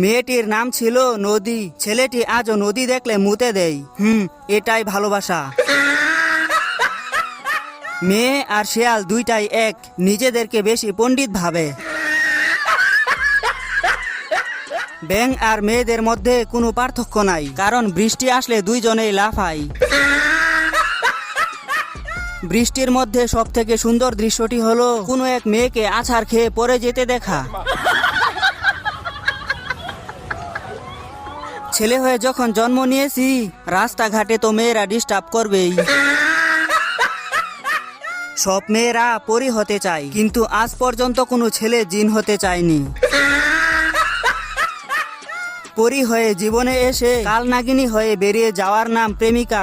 মেয়েটির নাম ছিল নদী। ছেলেটি আজও নদী দেখলে মুতে দেয়। এটাই ভালোবাসা। মেয়ে আর শেয়াল দুইটাই এক, নিজেদেরকে বেশি পণ্ডিত ভাবে। ব্যাঙ আর মেয়েদের মধ্যে কোনো পার্থক্য নাই, কারণ বৃষ্টি আসলে দুইজনেই লাফায়। বৃষ্টির মধ্যে সব থেকে সুন্দর দৃশ্যটি হলো কোনো এক মেয়েকে আছাড় খেয়ে পড়ে যেতে দেখা। ছেলে হয়ে যখন জন্ম নিয়েছি, রাস্তাঘাটে তো মেয়েরা ডিস্টার্ব করবেই। সব মেয়েরা পরী হতে চায়, কিন্তু আজ পর্যন্ত কোনো ছেলে জিন হতে চায়নি। পরী হয়ে জীবনে এসে কাল নাগিনী হয়ে বেরিয়ে যাওয়ার নাম প্রেমিকা।